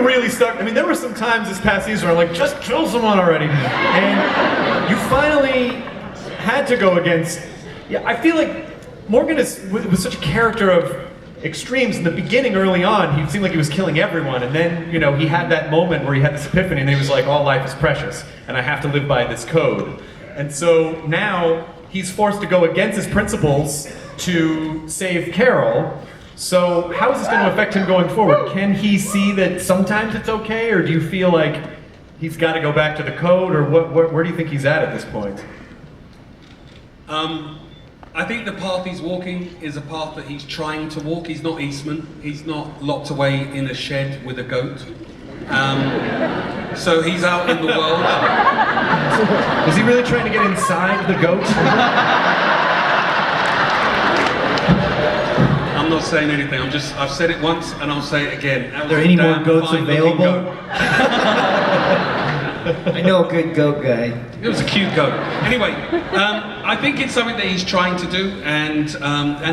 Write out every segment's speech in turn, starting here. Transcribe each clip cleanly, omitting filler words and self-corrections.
really stuck. I mean, there were some times this past season where I'm like, just kill someone already. And you finally had to go against, yeah, I feel like Morgan was such a character of extremes. In the beginning, early on, he seemed like he was killing everyone, and then, you know, he had that moment where he had this epiphany, and he was like, all life is precious, and I have to live by this code. And so now, he's forced to go against his principles to save Carol. So how is this going to affect him going forward? Can he see that sometimes it's okay, or do you feel like he's got to go back to the code, or where do you think he's at this point? I think the path he's walking is a path that he's trying to walk. He's not Eastman. He's not locked away in a shed with a goat. So he's out in the world. Is he really trying to get inside the goat? I'm not saying anything. I've said it once and I'll say it again. Are there any more goats available? I know a good goat guy. It was a cute goat. Anyway, I think it's something that he's trying to do, and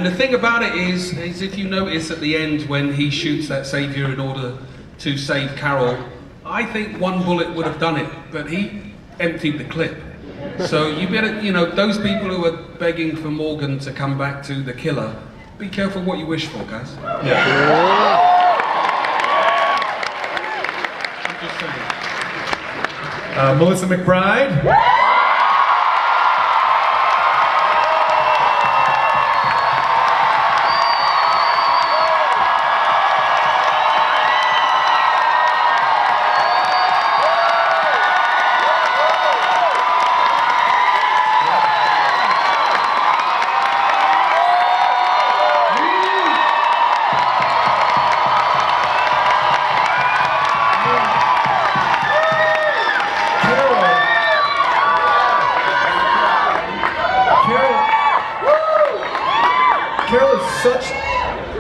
the thing about it is if you notice at the end when he shoots that savior in order to save Carol, I think one bullet would have done it, but he emptied the clip. So you better, you know, those people who are begging for Morgan to come back to the killer, be careful what you wish for, guys. Yeah. I'm just saying. Melissa McBride.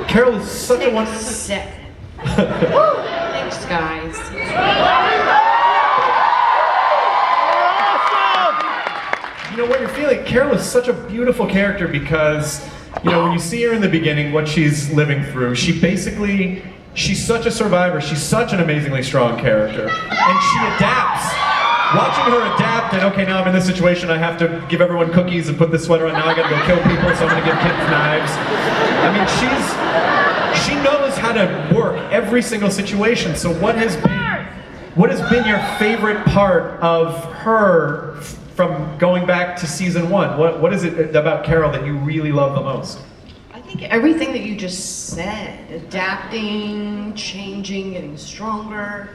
Carol is such a wonderful. Sick. Thanks, guys. You know what you're feeling? Carol is such a beautiful character because, you know, when you see her in the beginning, what she's living through, she's such a survivor. She's such an amazingly strong character, and she adapts. Watching her adapt, and okay, now I'm in this situation, I have to give everyone cookies and put this sweater on, now I gotta go kill people, so I'm gonna give kids knives. I mean, she knows how to work every single situation, so what has been your favorite part of her from going back to season 1? What is it about Carol that you really love the most? I think everything that you just said, adapting, changing, getting stronger,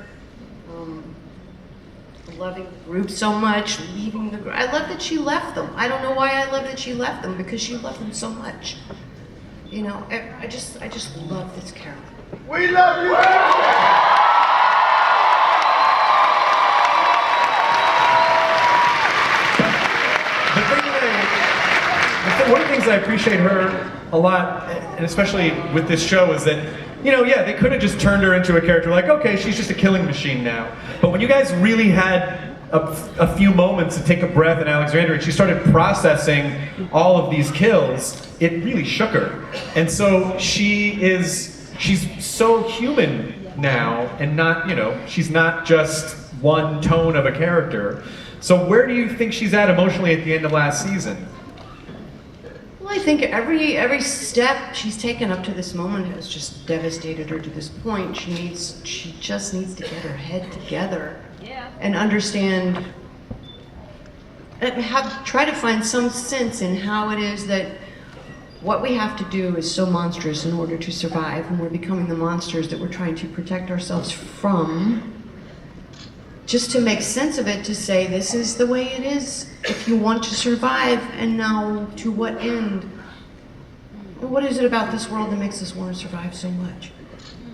loving the group so much, leaving the group. I love that she left them. I don't know why I love that she left them, because she loved them so much. You know, I just love this character. We love you! One of the things I appreciate her a lot, and especially with this show, is that, you know, yeah, they could have just turned her into a character like, okay, she's just a killing machine now. But when you guys really had a few moments to take a breath in Alexandria, and she started processing all of these kills, it really shook her. And so she's so human now, and not, you know, she's not just one tone of a character. So where do you think she's at emotionally at the end of last season? Well, I think every step she's taken up to this moment has just devastated her to this point. She just needs to get her head together and understand, try to find some sense in how it is that what we have to do is so monstrous in order to survive, and we're becoming the monsters that we're trying to protect ourselves from. Just to make sense of it, to say this is the way it is if you want to survive, and now to what end? What is it about this world that makes us want to survive so much?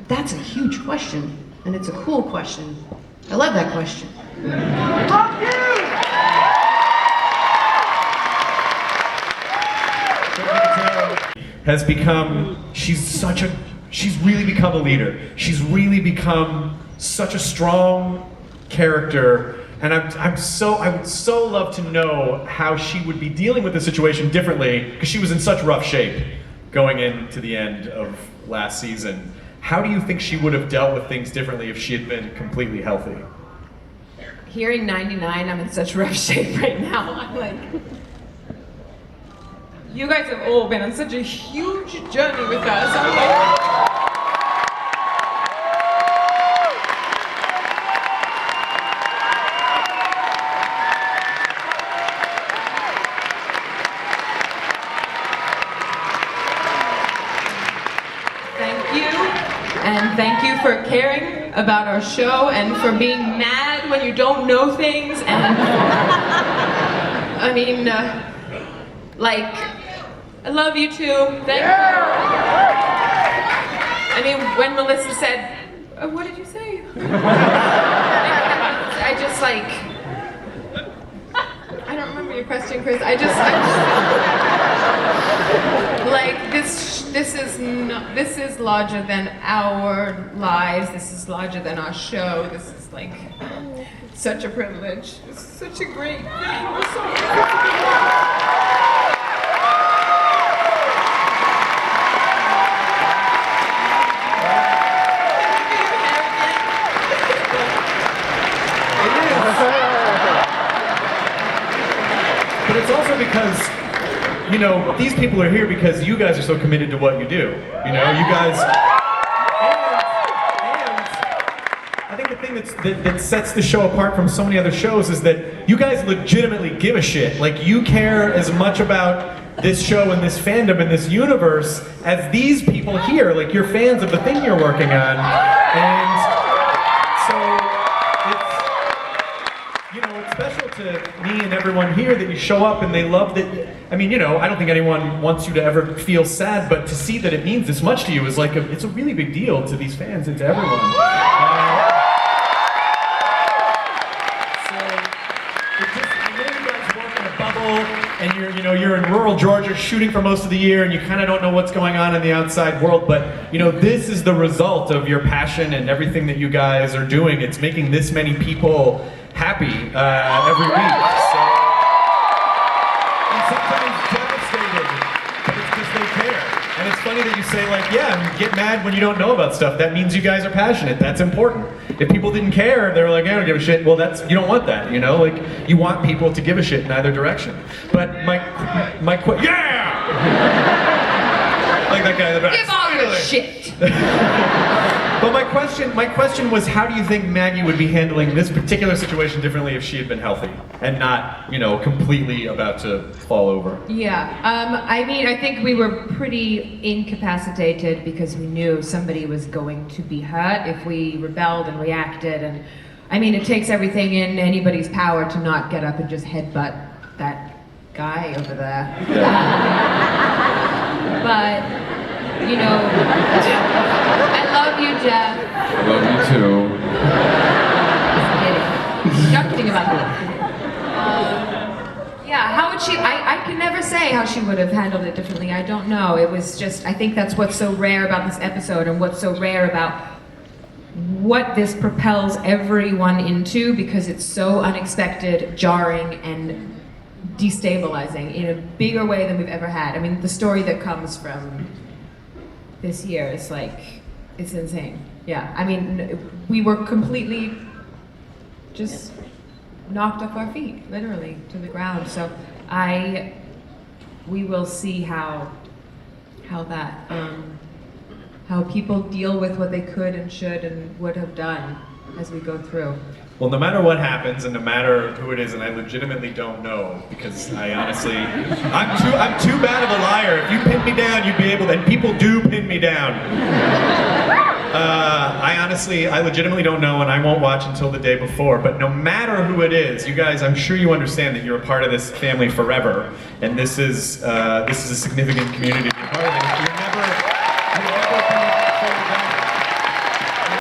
That's a huge question, and it's a cool question. I love that question. Fuck you! Has become, she's really become a leader. She's really become such a strong character, and I would so love to know how she would be dealing with the situation differently, because she was in such rough shape going into the end of last season. how do you think she would have dealt with things differently if she had been completely healthy? Hearing 99, I'm in such rough shape right now. I'm like, you guys have all been on such a huge journey with us. I'm like, and thank you for caring about our show and for being mad when you don't know things. And I mean, like, I love you too. Thank you. I mean, when Melissa said, what did you say? I just like, I don't remember your question, Chris. I like this is larger than our lives. This is larger than our show. This is like such a privilege. It's such a great thing. We're so But it's also because, you know, these people are here because you guys are so committed to what you do. You know, you guys. And I think the thing that sets the show apart from so many other shows is that you guys legitimately give a shit. Like, you care as much about this show and this fandom and this universe as these people here. Like, you're fans of the thing you're working on. And so it's special to me and everyone here that you show up and they love that. I mean, you know, I don't think anyone wants you to ever feel sad, but to see that it means this much to you is like it's a really big deal to these fans and to everyone. So it's just, I know you guys work in a bubble and you're in rural Georgia shooting for most of the year and you kind of don't know what's going on in the outside world, but you know, this is the result of your passion and everything that you guys are doing. It's making this many people happy every week. So, and sometimes devastated, but it's because they care. And it's funny that you say, like, yeah, get mad when you don't know about stuff. That means you guys are passionate. That's important. If people didn't care, they were like, I don't give a shit. Well, you don't want that, you know? Like, you want people to give a shit in either direction. But yeah! Like that guy in the back. give all your shit. But my question was, how do you think Maggie would be handling this particular situation differently if she had been healthy and not, you know, completely about to fall over? Yeah, I mean, I think we were pretty incapacitated because we knew somebody was going to be hurt if we rebelled and reacted. And I mean, it takes everything in anybody's power to not get up and just headbutt that guy over there. But you know, I love you, Jeff. I love you too. Just kidding. Not kidding about that. Yeah, how would she, I can never say how she would have handled it differently. I don't know. It was just, I think that's what's so rare about this episode and what's so rare about what this propels everyone into, because it's so unexpected, jarring, and destabilizing in a bigger way than we've ever had. I mean, the story that comes from this year is like, it's insane. Yeah, I mean, we were completely just knocked off our feet, literally, to the ground. So we will see how people deal with what they could and should and would have done as we go through. Well, no matter what happens, and no matter who it is, and I legitimately don't know, because I honestly, I'm too bad of a liar. If you pin me down, you'd be able to, and people do pin me down. I legitimately don't know, and I won't watch until the day before. But no matter who it is, you guys, I'm sure you understand that you're a part of this family forever, and this is a significant community to be part of.